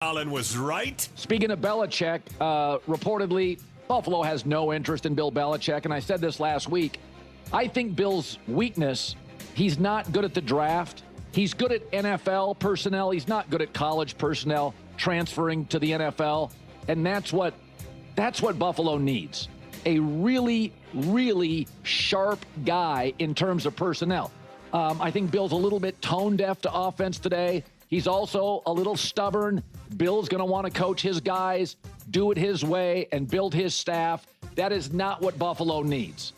Colin was right. Speaking of Belichick, reportedly, Buffalo has no interest in Bill Belichick, and I said this last week. I think Bill's weakness, he's not good at the draft. He's good at NFL personnel. He's not good at college personnel transferring to the NFL, and that's what Buffalo needs. A really, really sharp guy in terms of personnel. I think Bill's a little bit tone deaf to offense today. He's also a little stubborn. Bill's going to want to coach his guys, do it his way, and build his staff. That is not what Buffalo needs.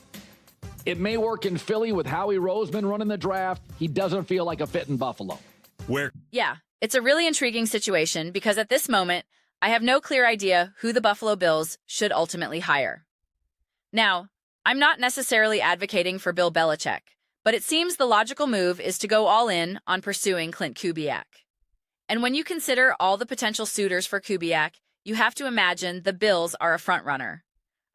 It may work in Philly with Howie Roseman running the draft. He doesn't feel like a fit in Buffalo. Yeah, it's a really intriguing situation because at this moment, I have no clear idea who the Buffalo Bills should ultimately hire. Now, I'm not necessarily advocating for Bill Belichick, but it seems the logical move is to go all in on pursuing Clint Kubiak. And when you consider all the potential suitors for Kubiak, you have to imagine the Bills are a frontrunner.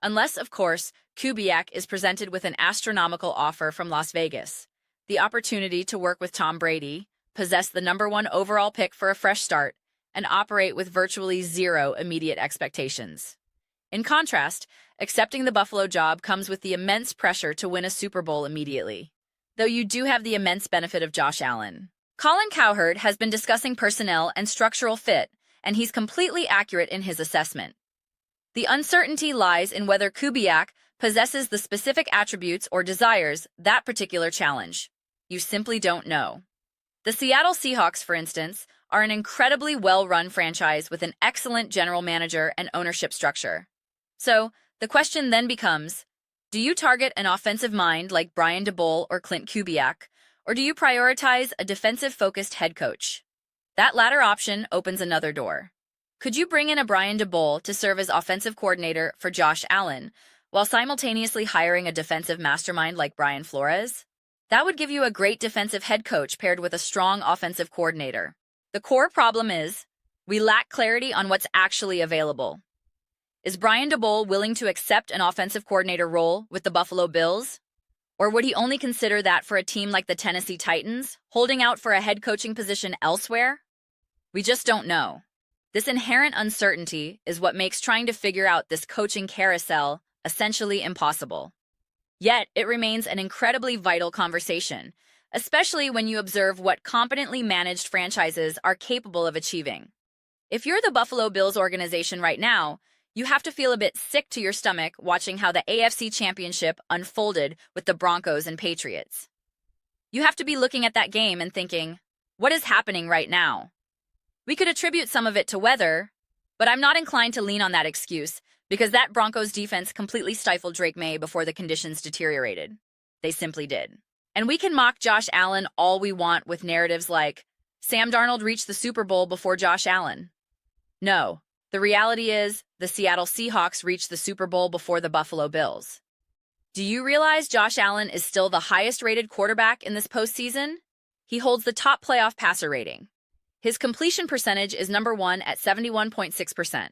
Unless, of course, Kubiak is presented with an astronomical offer from Las Vegas, the opportunity to work with Tom Brady, possess the #1 overall pick for a fresh start, and operate with virtually zero immediate expectations. In contrast, accepting the Buffalo job comes with the immense pressure to win a Super Bowl immediately, though you do have the immense benefit of Josh Allen. Colin Cowherd has been discussing personnel and structural fit, and he's completely accurate in his assessment. The uncertainty lies in whether Kubiak possesses the specific attributes or desires that particular challenge. You simply don't know. The Seattle Seahawks, for instance, are an incredibly well-run franchise with an excellent general manager and ownership structure. So, the question then becomes, do you target an offensive mind like Brian Daboll or Clint Kubiak, or do you prioritize a defensive-focused head coach? That latter option opens another door. Could you bring in a Brian Daboll to serve as offensive coordinator for Josh Allen, while simultaneously hiring a defensive mastermind like Brian Flores? That would give you a great defensive head coach paired with a strong offensive coordinator. The core problem is, we lack clarity on what's actually available. Is Brian Daboll willing to accept an offensive coordinator role with the Buffalo Bills? Or would he only consider that for a team like the Tennessee Titans, holding out for a head coaching position elsewhere? We just don't know. This inherent uncertainty is what makes trying to figure out this coaching carousel essentially impossible. Yet, it remains an incredibly vital conversation, especially when you observe what competently managed franchises are capable of achieving. If you're the Buffalo Bills organization right now, you have to feel a bit sick to your stomach watching how the AFC Championship unfolded with the Broncos and Patriots. You have to be looking at that game and thinking, what is happening right now? We could attribute some of it to weather, but I'm not inclined to lean on that excuse because that Broncos defense completely stifled Drake May before the conditions deteriorated. They simply did. And we can mock Josh Allen all we want with narratives like, Sam Darnold reached the Super Bowl before Josh Allen. No. The reality is, the Seattle Seahawks reached the Super Bowl before the Buffalo Bills. Do you realize Josh Allen is still the highest-rated quarterback in this postseason? He holds the top playoff passer rating. His completion percentage is #1 at 71.6%.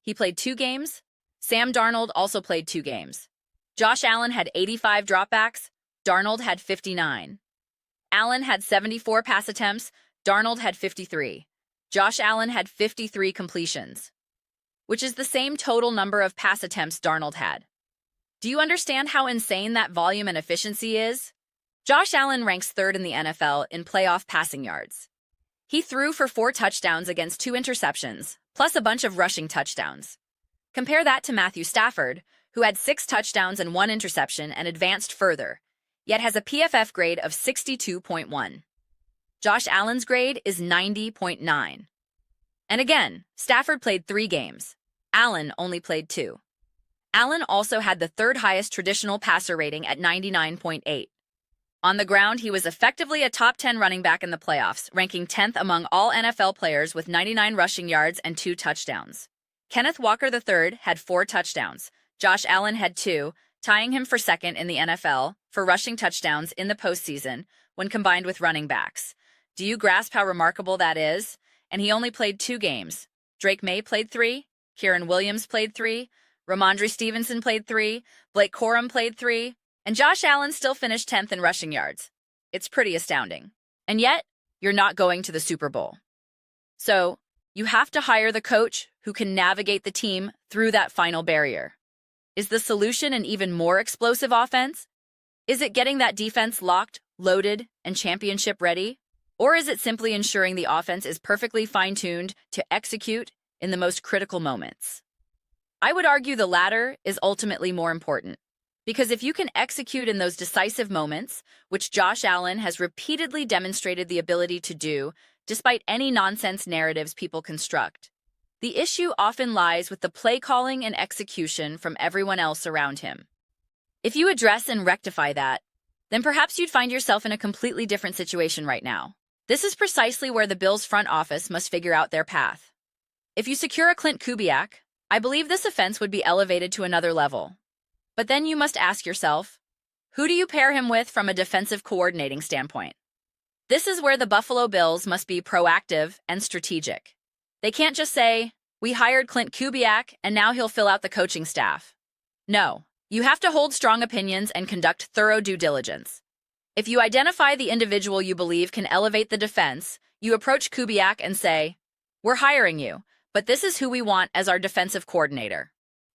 He played 2 games. Sam Darnold also played 2 games. Josh Allen had 85 dropbacks. Darnold had 59. Allen had 74 pass attempts. Darnold had 53. Josh Allen had 53 completions, which is the same total number of pass attempts Darnold had. Do you understand how insane that volume and efficiency is? Josh Allen ranks 3rd in the NFL in playoff passing yards. He threw for 4 touchdowns against 2 interceptions, plus a bunch of rushing touchdowns. Compare that to Matthew Stafford, who had 6 touchdowns and 1 interception and advanced further, yet has a PFF grade of 62.1. Josh Allen's grade is 90.9. And again, Stafford played 3 games. Allen only played 2. Allen also had the 3rd highest traditional passer rating at 99.8. On the ground, he was effectively a top 10 running back in the playoffs, ranking 10th among all NFL players with 99 rushing yards and 2 touchdowns. Kenneth Walker III had 4 touchdowns. Josh Allen had 2, tying him for 2nd in the NFL for rushing touchdowns in the postseason when combined with running backs. Do you grasp how remarkable that is? And he only played 2 games. Drake May played 3, Kieran Williams played 3, Ramondre Stevenson played 3, Blake Corum played 3, and Josh Allen still finished 10th in rushing yards. It's pretty astounding. And yet, you're not going to the Super Bowl. So, You have to hire the coach who can navigate the team through that final barrier. Is the solution an even more explosive offense? Is it getting that defense locked, loaded, and championship ready? Or is it simply ensuring the offense is perfectly fine-tuned to execute in the most critical moments? I would argue the latter is ultimately more important. Because if you can execute in those decisive moments, which Josh Allen has repeatedly demonstrated the ability to do, despite any nonsense narratives people construct, the issue often lies with the play calling and execution from everyone else around him. If you address and rectify that, then perhaps you'd find yourself in a completely different situation right now. This is precisely where the Bills' front office must figure out their path. If you secure a Clint Kubiak, I believe this offense would be elevated to another level. But then you must ask yourself, who do you pair him with from a defensive coordinating standpoint? This is where the Buffalo Bills must be proactive and strategic. They can't just say, we hired Clint Kubiak and now he'll fill out the coaching staff. No, you have to hold strong opinions and conduct thorough due diligence. If you identify the individual you believe can elevate the defense, you approach Kubiak and say, we're hiring you, but this is who we want as our defensive coordinator.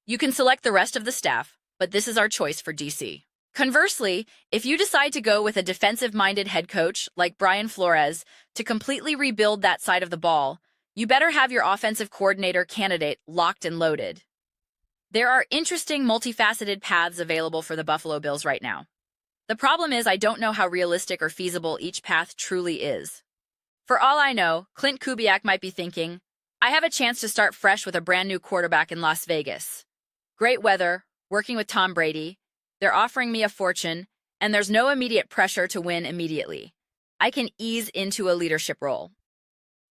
You can select the rest of the staff, but this is our choice for DC. Conversely, if you decide to go with a defensive-minded head coach like Brian Flores to completely rebuild that side of the ball, you better have your offensive coordinator candidate locked and loaded. There are interesting, multifaceted paths available for the Buffalo Bills right now. The problem is I don't know how realistic or feasible each path truly is. For all I know, Clint Kubiak might be thinking, I have a chance to start fresh with a brand new quarterback in Las Vegas. Great weather, working with Tom Brady. They're offering me a fortune, and there's no immediate pressure to win immediately. I can ease into a leadership role.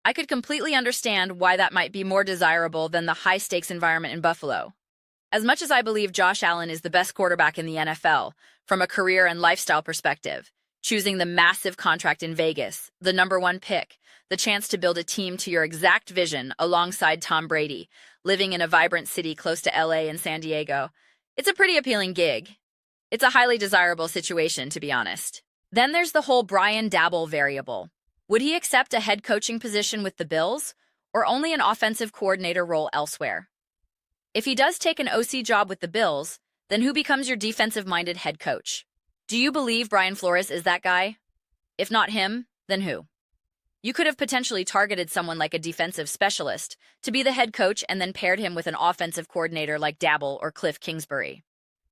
I could completely understand why that might be more desirable than the high-stakes environment in Buffalo. As much as I believe Josh Allen is the best quarterback in the NFL, from a career and lifestyle perspective, choosing the massive contract in Vegas, the #1 pick, the chance to build a team to your exact vision alongside Tom Brady, living in a vibrant city close to LA and San Diego, it's a pretty appealing gig. It's a highly desirable situation, to be honest. Then there's the whole Brian Daboll variable. Would he accept a head coaching position with the Bills, or only an offensive coordinator role elsewhere? If he does take an OC job with the Bills, then who becomes your defensive-minded head coach? Do you believe Brian Flores is that guy? If not him, then who? You could have potentially targeted someone like a defensive specialist to be the head coach and then paired him with an offensive coordinator like Daboll or Cliff Kingsbury.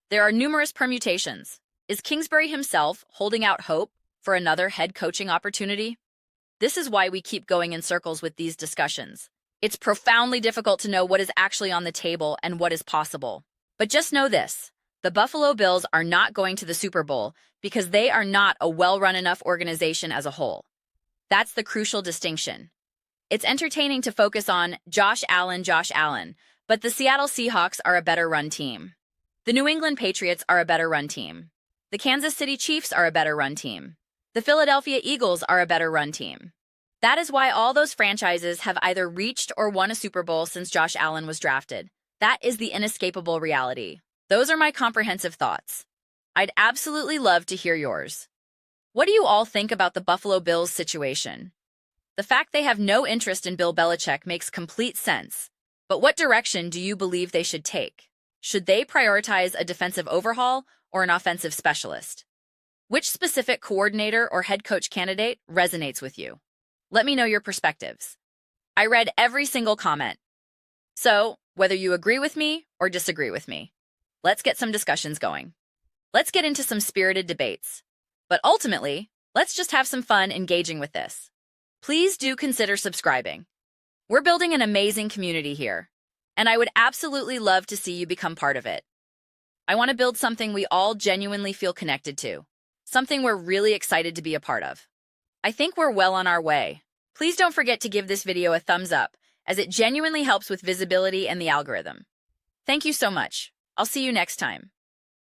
There are numerous permutations. Is Kingsbury himself holding out hope for another head coaching opportunity? This is why we keep going in circles with these discussions. It's profoundly difficult to know what is actually on the table and what is possible. But just know this, the Buffalo Bills are not going to the Super Bowl because they are not a well-run enough organization as a whole. That's the crucial distinction. It's entertaining to focus on Josh Allen, but the Seattle Seahawks are a better run team. The New England Patriots are a better run team. The Kansas City Chiefs are a better run team. The Philadelphia Eagles are a better run team. That is why all those franchises have either reached or won a Super Bowl since Josh Allen was drafted. That is the inescapable reality. Those are my comprehensive thoughts. I'd absolutely love to hear yours. What do you all think about the Buffalo Bills situation? The fact they have no interest in Bill Belichick makes complete sense. But what direction do you believe they should take? Should they prioritize a defensive overhaul or an offensive specialist? Which specific coordinator or head coach candidate resonates with you? Let me know your perspectives. I read every single comment. So, whether you agree with me or disagree with me, let's get some discussions going. Let's get into some spirited debates. But ultimately, let's just have some fun engaging with this. Please do consider subscribing. We're building an amazing community here, and I would absolutely love to see you become part of it. I want to build something we all genuinely feel connected to, something we're really excited to be a part of. I think we're well on our way. Please don't forget to give this video a thumbs up, as it genuinely helps with visibility and the algorithm. Thank you so much. I'll see you next time.